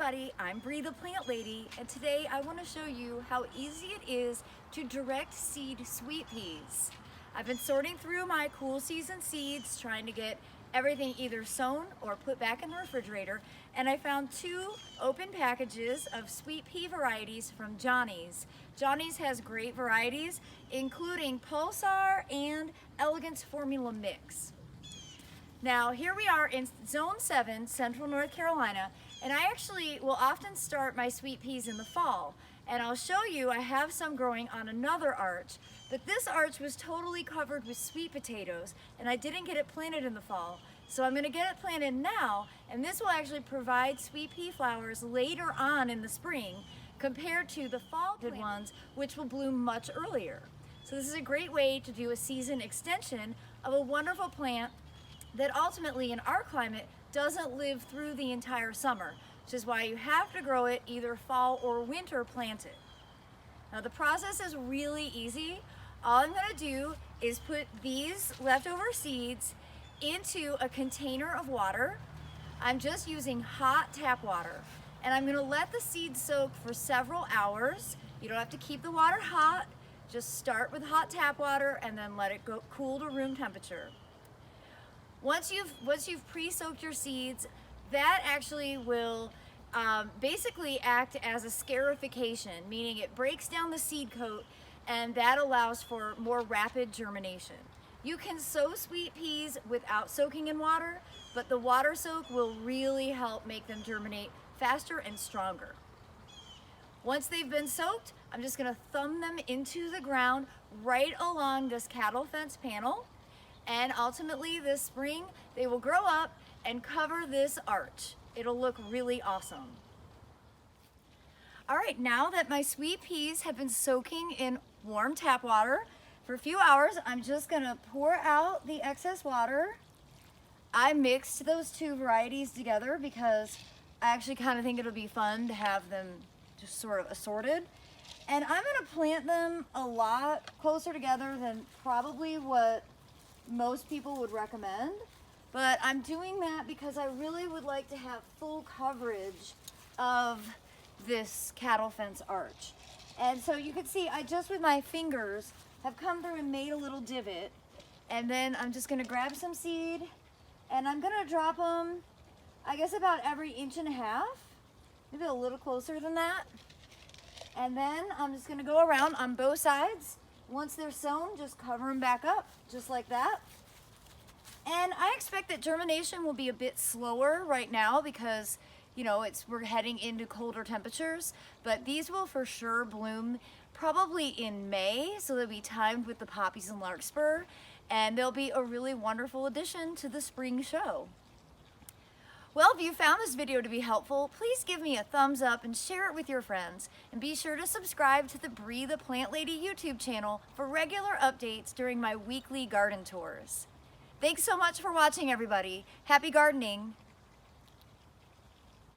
everybody, I'm Bree the Plant Lady, and today I want to show you how easy it is to direct seed sweet peas. I've been sorting through my cool season seeds, trying to get everything either sown or put back in the refrigerator, and I found two open packages of sweet pea varieties from Johnny's. Johnny's has great varieties, including Pulsar and Elegance Formula Mix. Now here we are in Zone 7, Central North Carolina, and I actually will often start my sweet peas in the fall. And I'll show you, I have some growing on another arch, but this arch was totally covered with sweet potatoes, and I didn't get it planted in the fall. So I'm gonna get it planted now, and this will actually provide sweet pea flowers later on in the spring, compared to the fall planted ones, which will bloom much earlier. So this is a great way to do a season extension of a wonderful plant that ultimately in our climate doesn't live through the entire summer, which is why you have to grow it either fall or winter planted. Now the process is really easy. All I'm gonna do is put these leftover seeds into a container of water. I'm just using hot tap water, and I'm gonna let the seeds soak for several hours. You don't have to keep the water hot, just start with hot tap water and then let it go cool to room temperature. Once you've pre-soaked your seeds, that actually will basically act as a scarification, meaning it breaks down the seed coat, and that allows for more rapid germination. You can sow sweet peas without soaking in water, but the water soak will really help make them germinate faster and stronger. Once they've been soaked, I'm just gonna thumb them into the ground right along this cattle fence panel. And ultimately this spring, they will grow up and cover this arch. It'll look really awesome. All right, now that my sweet peas have been soaking in warm tap water for a few hours, I'm just gonna pour out the excess water. I mixed those two varieties together because I actually kind of think it'll be fun to have them just sort of assorted. And I'm gonna plant them a lot closer together than probably what most people would recommend, but I'm doing that because I really would like to have full coverage of this cattle fence arch. And so you can see I just with my fingers have come through and made a little divot, and then I'm just gonna grab some seed and I'm gonna drop them, I guess about every 1.5 inches, maybe a little closer than that. And then I'm just gonna go around on both sides. Once they're sown, just cover them back up, just like that. And I expect that germination will be a bit slower right now because, you know, we're heading into colder temperatures, but these will for sure bloom probably in May, so they'll be timed with the poppies and larkspur, and they'll be a really wonderful addition to the spring show. Well, if you found this video to be helpful, please give me a thumbs up and share it with your friends. And be sure to subscribe to the Bree the Plant Lady YouTube channel for regular updates during my weekly garden tours. Thanks so much for watching, everybody. Happy gardening.